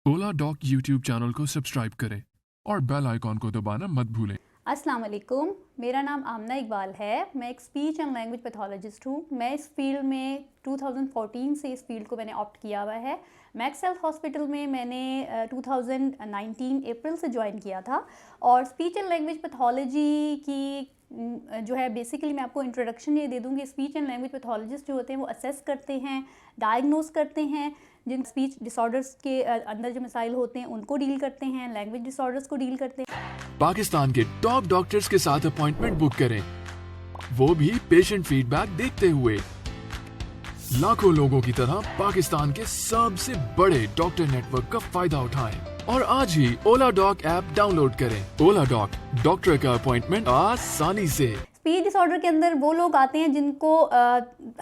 ओला dock YouTube channel को subscribe करें और बेल आइकॉन को दबाना मत भूलें। अस्सलाम वालेकुम, मेरा नाम आमना इकबाल है। मैं एक स्पीच एंड लैंग्वेज पैथोलॉजिस्ट हूँ। मैं इस फील्ड में 2014 से इस फील्ड को मैंने ऑप्ट किया हुआ है। मैक्स हेल्थ हॉस्पिटल में मैंने 2019 अप्रैल से ज्वाइन किया था। और स्पीच एंड लैंग्वेज पैथोलॉजी की जो है बेसिकली मैं आपको इंट्रोडक्शन ये दे दूँगी। स्पीच एंड लैंग्वेज पैथोलॉजिस्ट जो होते हैं वो असेस करते हैं, डायग्नोस करते हैं, जिन स्पीच डिसऑर्डर्स के अंदर जो मसाइल होते हैं उनको डील करते हैं, लैंग्वेज डिसऑर्डर्स को डील करते हैं। पाकिस्तान के टॉप डॉक्टर्स के साथ अपॉइंटमेंट बुक करें, वो भी पेशेंट फीडबैक देखते हुए। लाखों लोगों की तरह पाकिस्तान के सबसे बड़े डॉक्टर नेटवर्क का फायदा उठाएं और आज ही ओला डॉक ऐप डाउनलोड करें। ओला डॉक, डॉक्टर का अपॉइंटमेंट आसानी से। स्पीच डिसऑर्डर के अंदर वो लोग आते हैं जिनको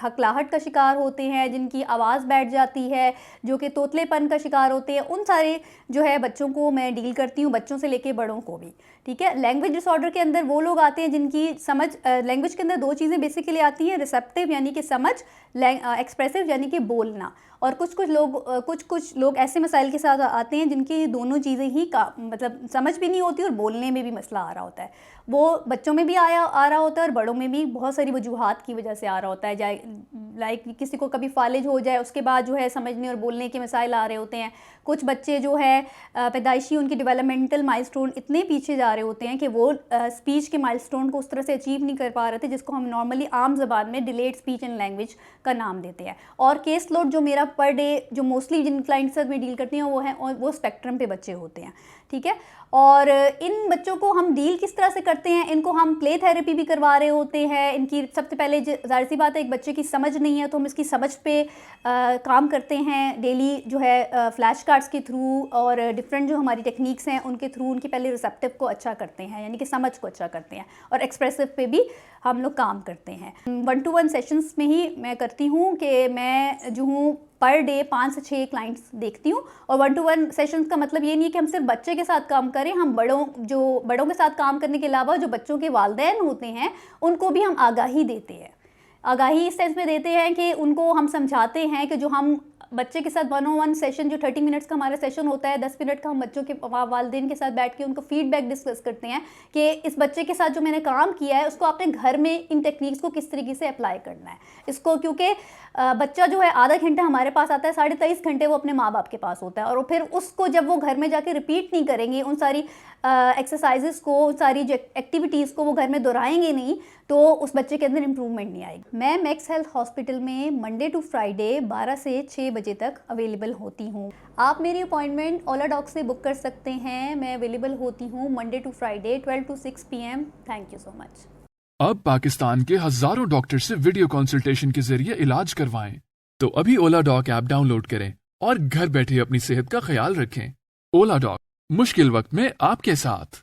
हकलाहट का शिकार होते हैं, जिनकी आवाज़ बैठ जाती है, जो कि तोतलेपन का शिकार होते हैं। उन सारे जो है बच्चों को मैं डील करती हूँ, बच्चों से लेके बड़ों को भी। ठीक है। लैंग्वेज डिसऑर्डर के अंदर वो लोग आते हैं जिनकी समझ, लैंग्वेज के अंदर दो चीज़ें बेसिकली आती हैं, रिसेप्टिव यानी कि समझ, एक्सप्रेसिव यानी कि बोलना। और कुछ लोग ऐसे मसाइल के साथ आते हैं जिनकी दोनों चीज़ें ही मतलब समझ भी नहीं होती और बोलने में भी मसला आ रहा होता है। वो बच्चों में भी आ रहा होता है और बड़ों में भी बहुत सारी वजूहात की वजह से आ रहा होता है। लाइक किसी को कभी फालिज हो जाए, उसके बाद जो है समझने और बोलने के मसाइल आ रहे होते हैं। कुछ बच्चे जो है पैदाइशी उनकी डेवलपमेंटल माइलस्टोन इतने पीछे जा रहे होते हैं कि वो स्पीच के माइलस्टोन को उस तरह से अचीव नहीं कर पा रहे थे, जिसको हम नॉर्मली आम ज़बान में डिलेड स्पीच एंड लैंग्वेज का नाम देते हैं। और केस लोड जो मेरा पर डे जो मोस्टली जिन क्लाइंट से मैं डील करती हूँ वो स्पेक्ट्रम पे बच्चे होते हैं। ठीक है। और इन बच्चों को हम डील किस तरह से करते हैं, इनको हम प्ले थेरेपी भी करवा रहे होते हैं। इनकी सबसे पहले जाहिर सी बात है, एक बच्चे की समझ नहीं है तो हम इसकी समझ पे काम करते हैं डेली जो है फ्लैश कार्ड्स के थ्रू और डिफरेंट जो हमारी टेक्निक्स हैं उनके थ्रू उनकी पहले रिसेप्टिव को अच्छा करते हैं, यानी कि समझ को अच्छा करते हैं। और एक्सप्रेसिव पे भी हम लोग काम करते हैं। 1-to-1 सेशंस में ही मैं करती हूँ कि मैं जो हूँ पर डे 5 से 6 क्लाइंट्स देखती हूँ। और 1-to-1 सेशंस का मतलब ये नहीं है कि हम सिर्फ बच्चे के साथ काम करें, हम बड़ों के साथ काम करने के अलावा जो बच्चों के वालिदैन होते हैं उनको भी हम आगाही देते हैं। आगाही इस सेंस में देते हैं कि उनको हम समझाते हैं कि जो हम बच्चे के साथ 1-on-1 सेशन जो 30 मिनट्स का हमारा सेशन होता है, 10 मिनट का हम बच्चों के वालिदैन के साथ बैठ के उनको फीडबैक डिस्कस करते हैं कि इस बच्चे के साथ जो मैंने काम किया है उसको आपने घर में इन टेक्निक्स को किस तरीके से अप्लाई करना है इसको। क्योंकि बच्चा जो है आधा घंटा हमारे पास आता है, 23.5 घंटे वो अपने माँ बाप के पास होता है। और फिर उसको जब वो घर में जाके रिपीट नहीं करेंगे, उन सारी एक्सरसाइजेस को, उन सारी जो एक्टिविटीज़ को वो घर में दोहराएंगे नहीं, तो उस बच्चे के अंदर इंप्रूवमेंट नहीं आएगी। मैं मैक्स हेल्थ हॉस्पिटल में मंडे टू फ्राइडे 12 से 6 बजे तक अवेलेबल होती हूँ। आप मेरी अपॉइंटमेंट ओला डॉक से बुक कर सकते हैं। मैं अवेलेबल होती हूँ Monday to Friday 12 to 6 PM। Thank you so much. अब पाकिस्तान के हजारों डॉक्टर से वीडियो कंसल्टेशन के जरिए इलाज करवाएं। तो अभी ओला डॉक ऐप डाउनलोड करें और घर बैठे अपनी सेहत का ख्याल रखें। ओला डॉक, मुश्किल वक्त में आपके साथ।